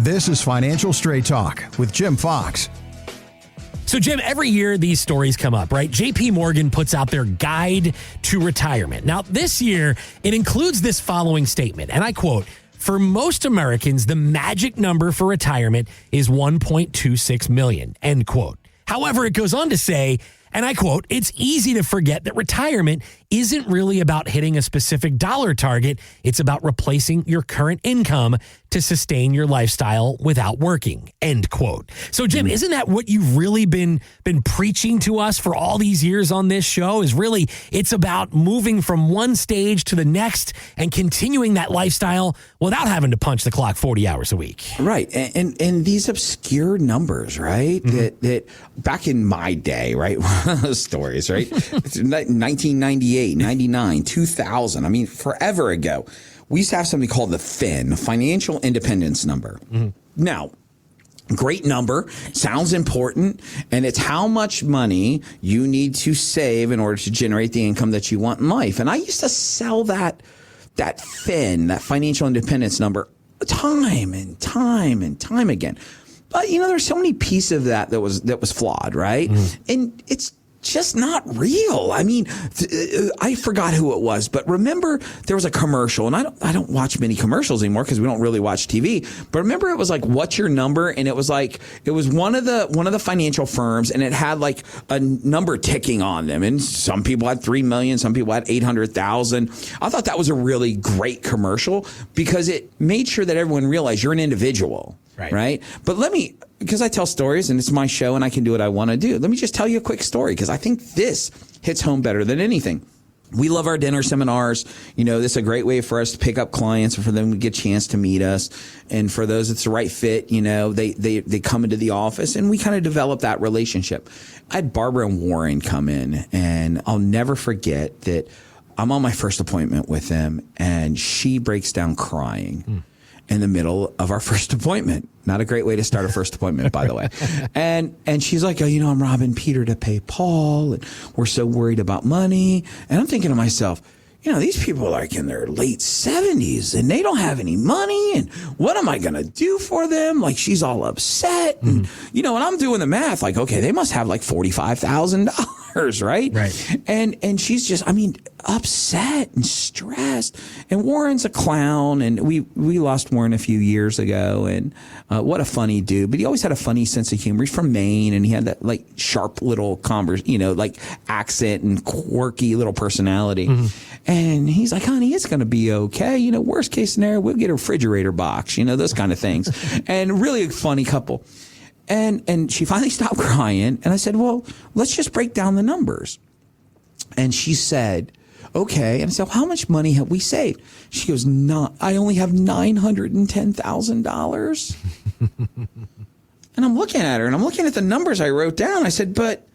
This is Financial Straight Talk with Jim Fox. So, Jim, every year these stories come up, right? JP Morgan puts out their guide to retirement. Now, this year, it includes this following statement, and I quote, "For most Americans, the magic number for retirement is 1.26 million, end quote. However, it goes on to say, and I quote, "It's easy to forget that retirement isn't really about hitting a specific dollar target. It's about replacing your current income to sustain your lifestyle without working," end quote. So, Jim, isn't that what you've really been preaching to us for all these years on this show? Is really, it's about moving from one stage to the next and continuing that lifestyle without having to punch the clock 40 hours a week. Right. And these obscure numbers, right? Mm-hmm. That back in my day, right? Stories, right? 1998, 99, 2000. I mean, forever ago, we used to have something called the FIN, Financial Independence Number. Mm-hmm. Now, great number, sounds important, and it's how much money you need to save in order to generate the income that you want in life. And I used to sell that FIN, that Financial Independence Number, time and time and time again. But, you know, there's so many pieces of that was flawed, right? Mm-hmm. And it's just not real. I mean, I forgot who it was, but remember there was a commercial, and I don't watch many commercials anymore because we don't really watch TV. But remember, it was like, "What's your number?" And it was one of the financial firms, and it had like a number ticking on them. And some people had 3 million, some people had 800,000. I thought that was a really great commercial because it made sure that everyone realized you're an individual. Right. But because I tell stories and it's my show and I can do what I want to do, let me just tell you a quick story because I think this hits home better than anything. We love our dinner seminars. You know, this is a great way for us to pick up clients and for them to get a chance to meet us. And for those it's the right fit, you know, they come into the office and we kind of develop that relationship. I had Barbara and Warren come in, and I'll never forget that I'm on my first appointment with them and she breaks down crying. In the middle of our first appointment. Not a great way to start a first appointment, by the way. And she's like, "Oh, you know, I'm robbing Peter to pay Paul, and we're so worried about money." And I'm thinking to myself, you know, these people are like in their late 70s and they don't have any money. And what am I going to do for them? Like, she's all upset. And, you know, and I'm doing the math like, okay, they must have like $45,000, right? Right. And she's just, I mean, upset and stressed. And Warren's a clown. And we lost Warren a few years ago. And what a funny dude. But he always had a funny sense of humor. He's from Maine, and he had that like sharp little like accent and quirky little personality. And he's like, "Honey, it's going to be okay. You know, worst case scenario, we'll get a refrigerator box," you know, those kind of things. And really a funny couple. And she finally stopped crying. And I said, "Well, let's just break down the numbers." And she said, "Okay." And I said, "How much money have we saved?" She goes, "I only have $910,000. And I'm looking at her and I'm looking at the numbers I wrote down. I said, "But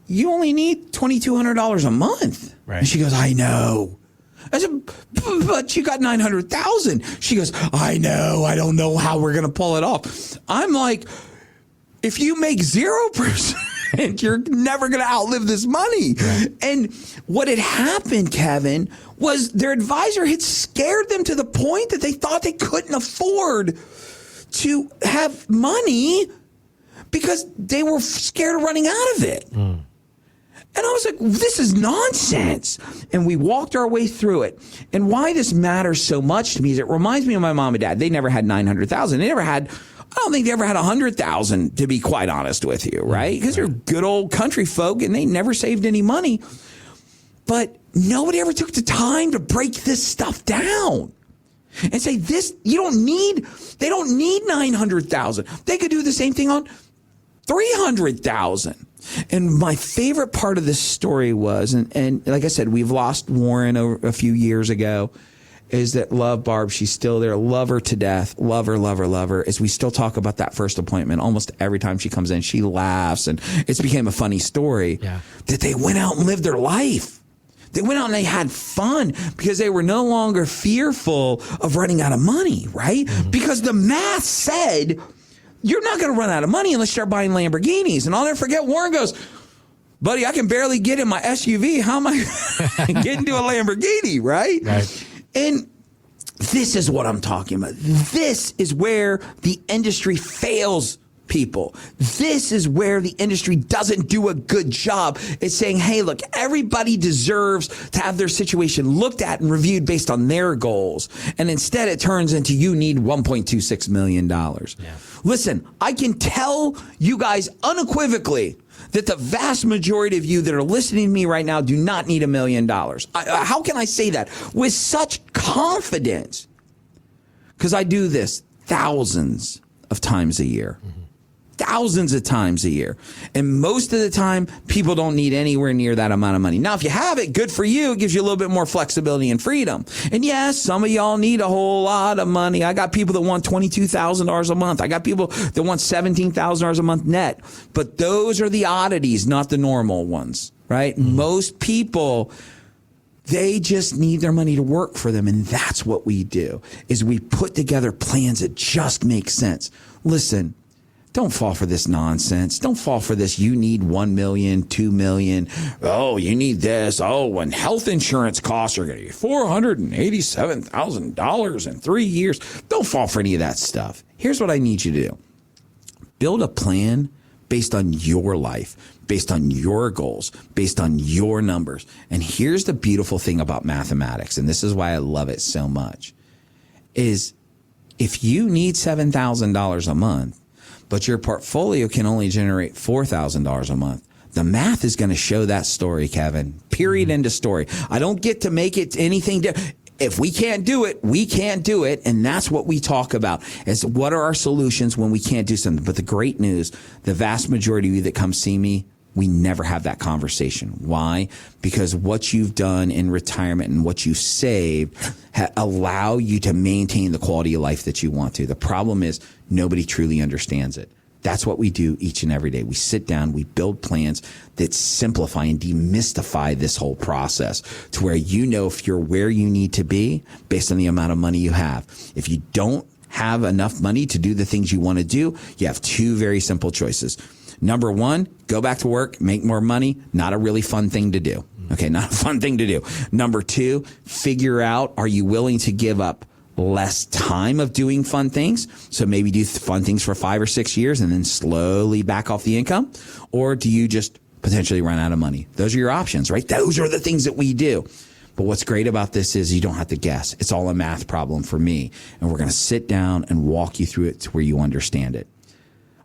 you only need $2,200 a month." Right. And she goes, "I know." I said, "But you got 900,000. She goes, "I know. I don't know how we're going to pull it off." I'm like, if you make 0%, you're never going to outlive this money. Right. And what had happened, Kevin, was their advisor had scared them to the point that they thought they couldn't afford to have money because they were scared of running out of it. And I was like, this is nonsense. And we walked our way through it. And why this matters so much to me is it reminds me of my mom and dad. They never had 900,000. I don't think they ever had 100,000, to be quite honest with you, right? Because they're good old country folk and they never saved any money. But nobody ever took the time to break this stuff down and say, they don't need 900,000. They could do the same thing on 300,000. And my favorite part of this story was, and like I said, we've lost Warren a few years ago, is that love Barb. She's still there. Love her to death. Love her, love her, love her. As we still talk about that first appointment, almost every time she comes in, she laughs. And it's became a funny story that they went out and lived their life. They went out and they had fun because they were no longer fearful of running out of money, right? Because the math said, you're not going to run out of money unless you start buying Lamborghinis. And I'll never forget, Warren goes, "Buddy, I can barely get in my SUV. How am I getting to a Lamborghini?" Right? And This is what I'm talking about. This is where the industry fails people. This is where the industry doesn't do a good job. It's saying, hey, look, everybody deserves to have their situation looked at and reviewed based on their goals. And instead it turns into you need $1.26 million. Yeah. Listen, I can tell you guys unequivocally that the vast majority of you that are listening to me right now do not need $1 million. How can I say that with such confidence? Because I do this thousands of times a year. Thousands of times a year. And most of the time, people don't need anywhere near that amount of money. Now, if you have it, good for you. It gives you a little bit more flexibility and freedom. And yes, some of y'all need a whole lot of money. I got people that want $22,000 a month. I got people that want $17,000 a month net. But those are the oddities, not the normal ones, right? Most people, they just need their money to work for them. And that's what we do, is we put together plans that just make sense. Listen, don't fall for this nonsense. Don't fall for this. You need 1 million, 2 million. Oh, you need this. Oh, when health insurance costs are going to be $487,000 in 3 years. Don't fall for any of that stuff. Here's what I need you to do. Build a plan based on your life, based on your goals, based on your numbers. And here's the beautiful thing about mathematics, and this is why I love it so much, is if you need $7,000 a month, but your portfolio can only generate $4,000 a month, the math is going to show that story, Kevin. Period. End of story. I don't get to make it anything different. If we can't do it, we can't do it. And that's what we talk about, is what are our solutions when we can't do something. But the great news, the vast majority of you that come see me, we never have that conversation. Why? Because what you've done in retirement and what you've saved allow you to maintain the quality of life that you want to. The problem is nobody truly understands it. That's what we do each and every day. We sit down, we build plans that simplify and demystify this whole process to where you know if you're where you need to be based on the amount of money you have. If you don't have enough money to do the things you want to do, you have two very simple choices. Number one, go back to work, make more money. Not a really fun thing to do. Okay, not a fun thing to do. Number two, figure out, are you willing to give up less time of doing fun things? So maybe do fun things for 5 or 6 years and then slowly back off the income? Or do you just potentially run out of money? Those are your options, right? Those are the things that we do. But what's great about this is you don't have to guess. It's all a math problem for me. And we're going to sit down and walk you through it to where you understand it.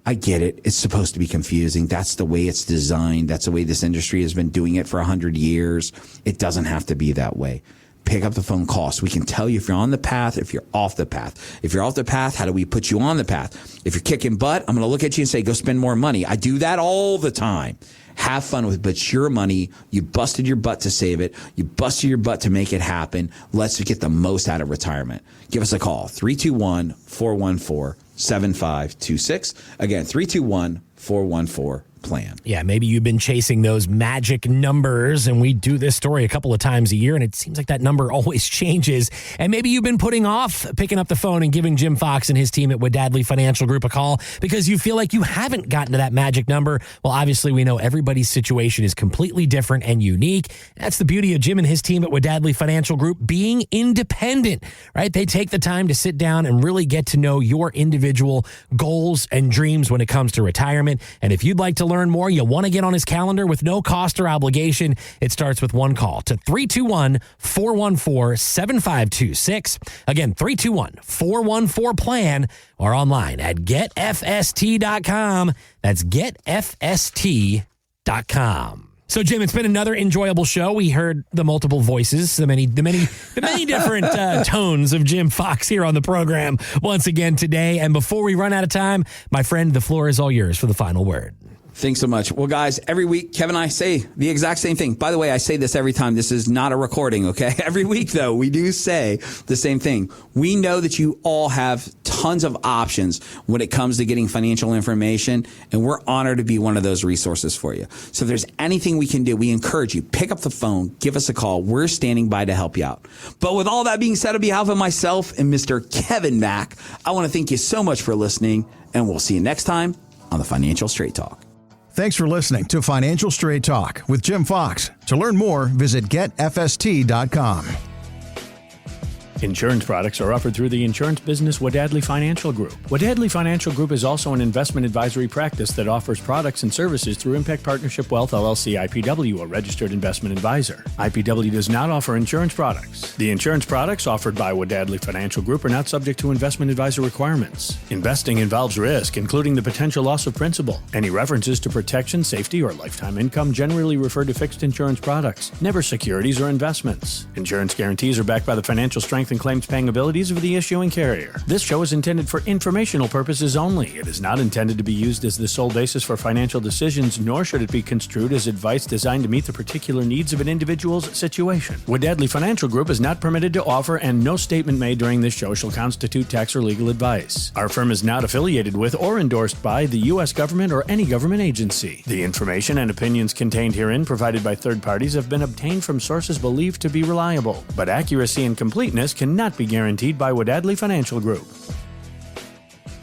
I get it. It's supposed to be confusing. That's the way it's designed. That's the way this industry has been doing it for 100 years. It doesn't have to be that way. Pick up the phone, call us. We can tell you if you're on the path, if you're off the path. If you're off the path, how do we put you on the path? If you're kicking butt, I'm going to look at you and say, go spend more money. I do that all the time. Have fun with it, but it's your money. You busted your butt to save it. You busted your butt to make it happen. Let's get the most out of retirement. Give us a call, 321-414-7526. Again, 321-414-PLAN. Yeah, maybe you've been chasing those magic numbers, and we do this story a couple of times a year, and it seems like that number always changes. And maybe you've been putting off picking up the phone and giving Jim Fox and his team at Wadadley Financial Group a call because you feel like you haven't gotten to that magic number. Well, obviously, we know everybody's situation is completely different and unique. That's the beauty of Jim and his team at Wadadley Financial Group being independent, right? They take the time to sit down and really get to know your individual goals and dreams when it comes to retirement. And if you'd like to learn more, you want to get on his calendar with no cost or obligation, it starts with one call to 321-414-7526. Again, 321-414-PLAN or online at getfst.com. That's getfst.com. So, Jim, it's been another enjoyable show. We heard the multiple voices, the many different tones of Jim Fox here on the program once again today. And before we run out of time, my friend, the floor is all yours for the final word. Thanks so much. Well, guys, every week, Kevin and I say the exact same thing. By the way, I say this every time. This is not a recording, okay? Every week, though, we do say the same thing. We know that you all have tons of options when it comes to getting financial information, and we're honored to be one of those resources for you. So if there's anything we can do, we encourage you, pick up the phone, give us a call. We're standing by to help you out. But with all that being said, on behalf of myself and Mr. Kevin Mack, I want to thank you so much for listening, and we'll see you next time on the Financial Straight Talk. Thanks for listening to Financial Straight Talk with Jim Fox. To learn more, visit getfst.com. Insurance products are offered through the insurance business Wadadley Financial Group. Wadadley Financial Group is also an investment advisory practice that offers products and services through Impact Partnership Wealth LLC IPW, a registered investment advisor. IPW does not offer insurance products. The insurance products offered by Wadadley Financial Group are not subject to investment advisor requirements. Investing involves risk, including the potential loss of principal. Any references to protection, safety, or lifetime income generally refer to fixed insurance products, never securities or investments. Insurance guarantees are backed by the financial strength and claims-paying abilities of the issuing carrier. This show is intended for informational purposes only. It is not intended to be used as the sole basis for financial decisions, nor should it be construed as advice designed to meet the particular needs of an individual's situation. Wadadley Financial Group is not permitted to offer, and no statement made during this show shall constitute tax or legal advice. Our firm is not affiliated with or endorsed by the U.S. government or any government agency. The information and opinions contained herein provided by third parties have been obtained from sources believed to be reliable, but accuracy and completeness cannot be guaranteed by Wadadley Financial Group.